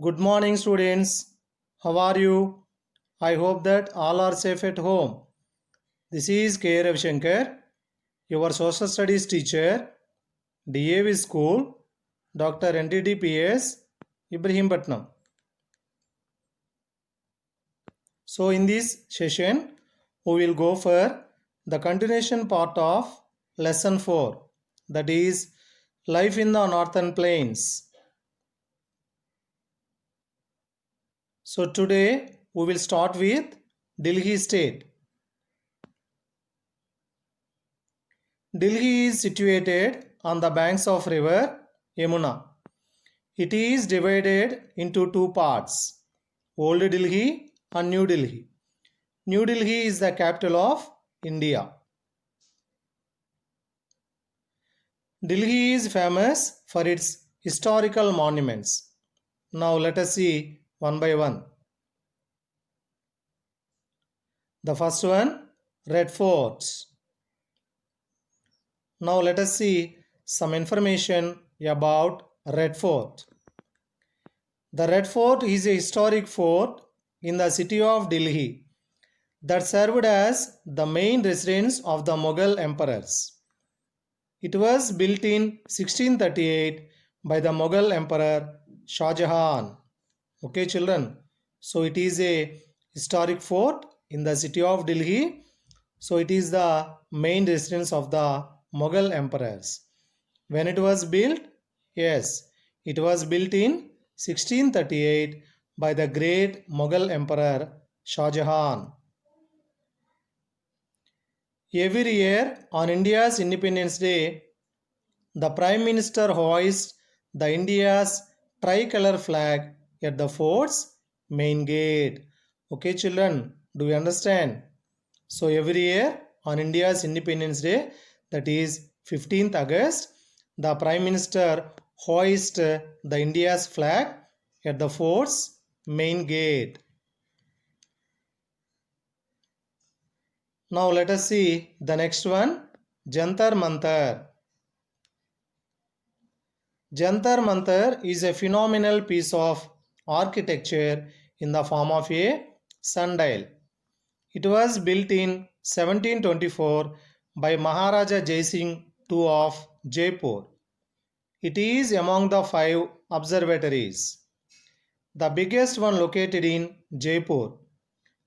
Good morning, students. How are you? I hope that all are safe at home. This is K. Ravishankar, your social studies teacher, DAV School, Dr. NTTPS, Ibrahimpatnam. So, in this session, we will go for the continuation part of lesson 4, that is life in the northern plains. So, today we will start with Delhi state. Delhi is situated on the banks of river Yamuna. It is divided into two parts, Old Delhi and New Delhi. New Delhi is the capital of India. Delhi is famous for its historical monuments. Now let us see one by one. The first one, Red Fort. Now let us see some information about Red Fort. The Red Fort is a historic fort in the city of Delhi that served as the main residence of the Mughal emperors. It was built in 1638 by the Mughal emperor Shah Jahan. Okay, children. So it is a historic fort in the city of Delhi. So it is the main residence of the Mughal emperors. When it was built? Yes, it was built in 1638 by the great Mughal emperor Shah Jahan. Every year on India's Independence Day, the Prime Minister hoists the India's tricolor flag at the fort's main gate. Okay, children, do you understand? So every year on India's Independence Day, that is 15th August, the Prime Minister hoists the India's flag at the fort's main gate. Now let us see the next one, Jantar Mantar. Jantar Mantar is a phenomenal piece of architecture in the form of a sundial. It was built in 1724 by Maharaja Jai Singh II of Jaipur. It is among the 5 observatories. The biggest one located in Jaipur.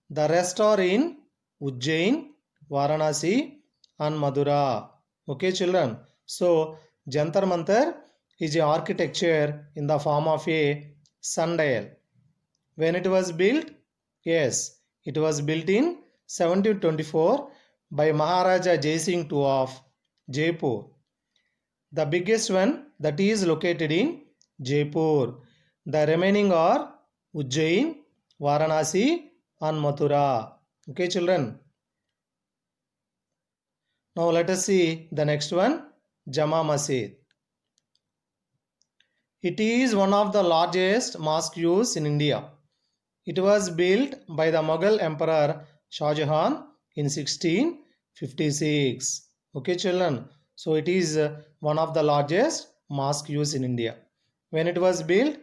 The rest are in Ujjain, Varanasi and Madura. Okay, children. So, Jantar Mantar is a architecture in the form of a sundial. When it was built? Yes, it was built in 1724 by Maharaja Jai Singh II of Jaipur. The biggest one that is located in Jaipur. The remaining are Ujjain, Varanasi and Mathura. Okay, children. Now let us see the next one, Jama Masjid. It is one of the largest mosques in India. It was built by the Mughal Emperor Shah Jahan in 1656. Okay, children. So it is one of the largest mosques in India. When it was built?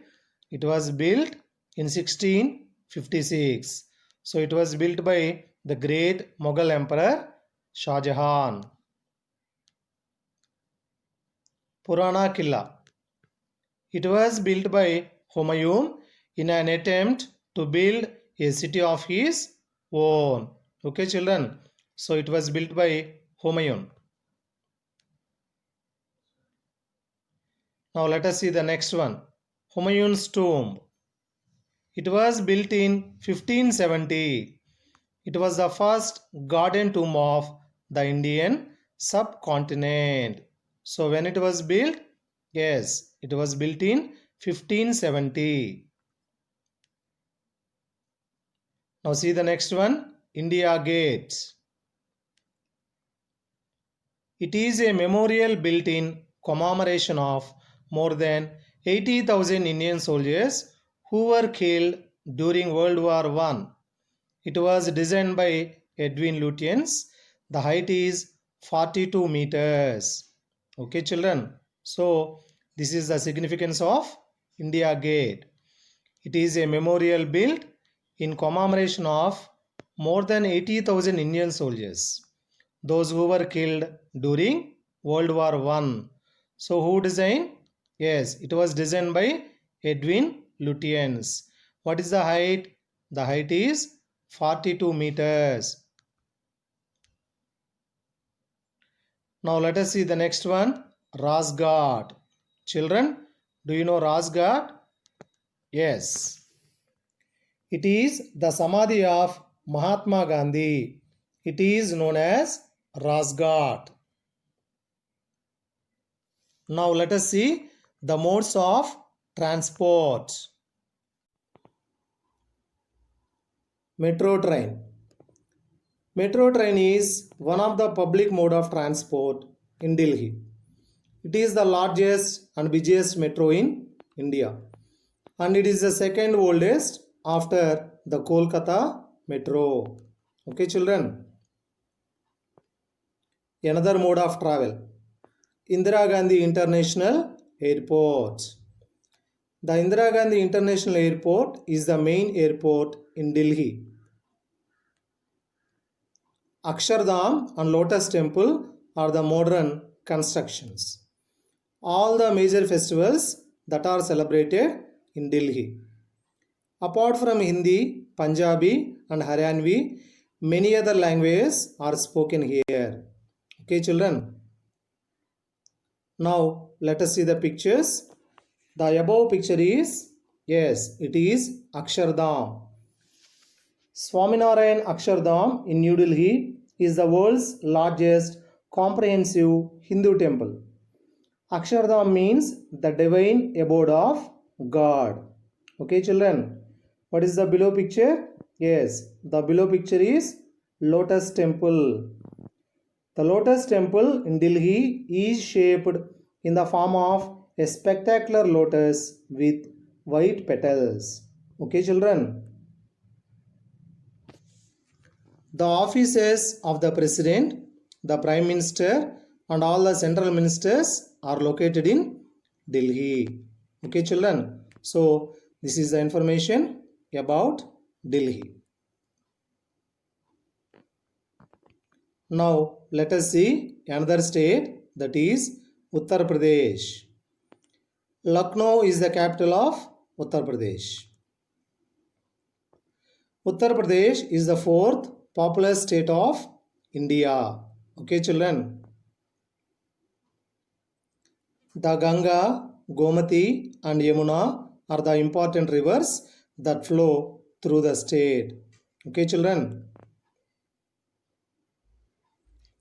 It was built in 1656. So it was built by the great Mughal Emperor Shah Jahan. Purana Killa. It was built by Humayun in an attempt to build a city of his own. Okay, children. So it was built by Humayun. Now let us see the next one. Humayun's tomb. It was built in 1570. It was the first garden tomb of the Indian subcontinent. So when it was built? Yes, it was built in 1570. Now see the next one, India Gate. It is a memorial built in commemoration of more than 80,000 Indian soldiers who were killed during World War I. It was designed by Edwin Lutyens. The height is 42 meters. Okay, children. So this is the significance of India Gate. It is a memorial built in commemoration of more than 80,000 Indian soldiers, those who were killed during World War I. So who designed? Yes, it was designed by Edwin Lutyens. What is the height? The height is 42 meters. Now let us see the next one. Rajghat. Children, do you know Rajghat? Yes. It is the Samadhi of Mahatma Gandhi. It is known as Rajghat. Now let us see the modes of transport. Metro train. Metro train is one of the public mode of transport in Delhi. It is the largest and busiest metro in India, and it is the second oldest after the Kolkata metro. Okay, children. Another mode of travel. Indira Gandhi International Airport. The Indira Gandhi International Airport is the main airport in Delhi. Akshardham and Lotus Temple are the modern constructions. All the major festivals that are celebrated in Delhi. Apart from Hindi, Punjabi and Haryanvi, many other languages are spoken here. Okay, children. Now let us see the pictures. The above picture is, yes, it is Akshardham. Swaminarayan Akshardham in New Delhi is the world's largest comprehensive Hindu temple. Akshardham means the divine abode of God. Okay, children. What is the below picture? Yes, the below picture is Lotus Temple. The Lotus Temple in Delhi is shaped in the form of a spectacular lotus with white petals. Okay, children. The offices of the President, the Prime Minister and all the central ministers are located in Delhi. Okay, children. So this is the information about Delhi. Now let us see another state, that is Uttar Pradesh. Lucknow is the capital of Uttar Pradesh. Uttar Pradesh is the fourth populous state of India. Okay, children. The Ganga, Gomati and Yamuna are the important rivers that flow through the state. Okay, children.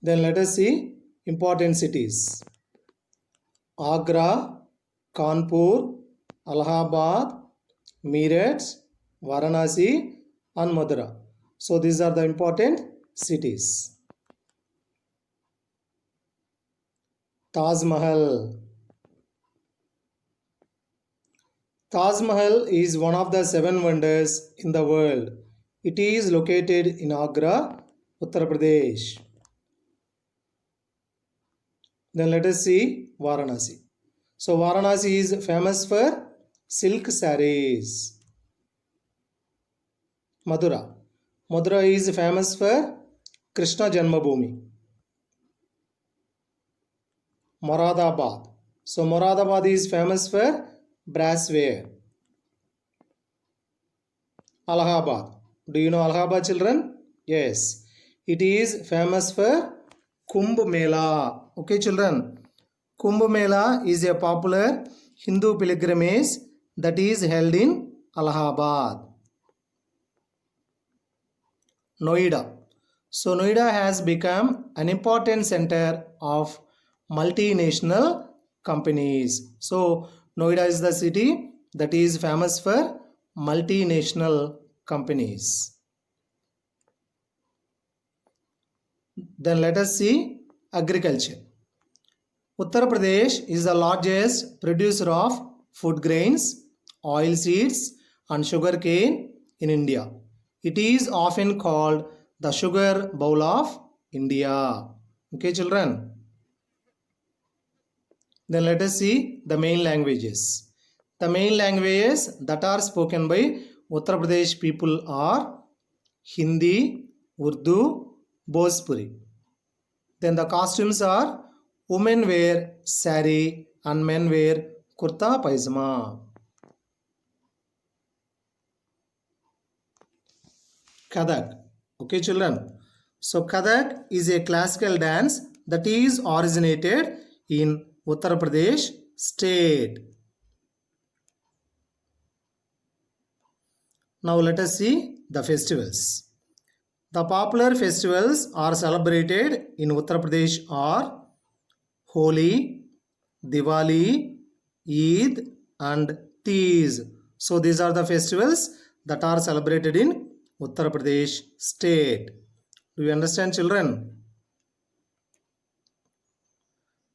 Then let us see important cities. Agra, Kanpur, Allahabad, Meerut, Varanasi and Mathura. So these are the important cities. Taj Mahal. Taj Mahal is one of the 7 wonders in the world. It is located in Agra, Uttar Pradesh. Then let us see Varanasi. So Varanasi is famous for silk sarees. Mathura. Mathura is famous for Krishna Janmabhoomi. Moradabad. So Moradabad is famous for brassware. Allahabad. Do you know Allahabad, children? Yes. It is famous for Kumbh Mela. Okay, children. Kumbh Mela is a popular Hindu pilgrimage that is held in Allahabad. Noida. So Noida has become an important center of multinational companies. So Noida is the city that is famous for multinational companies. Then let us see agriculture. Uttar Pradesh is the largest producer of food grains, oil seeds and sugar cane in India. It is often called the sugar bowl of India. Okay, children. Then let us see the main languages. The main languages that are spoken by Uttar Pradesh people are Hindi, Urdu, Bhojpuri. Then the costumes are women wear sari and men wear kurta pajama. Kathak. Okay, children. So Kathak is a classical dance that is originated in Uttar Pradesh state. Now let us see the festivals. The popular festivals are celebrated in Uttar Pradesh are Holi, Diwali, Eid and Teej. So these are the festivals that are celebrated in Uttar Pradesh state. Do you understand, children?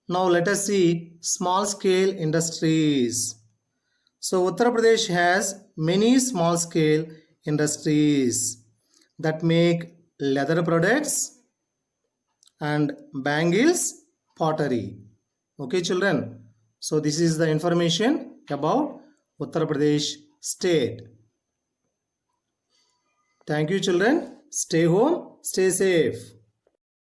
Now let us see small scale industries. So Uttar Pradesh has many small scale industries that make leather products and bangles, pottery. Okay, children. So this is the information about Uttar Pradesh state. Thank you, children. Stay home, stay safe.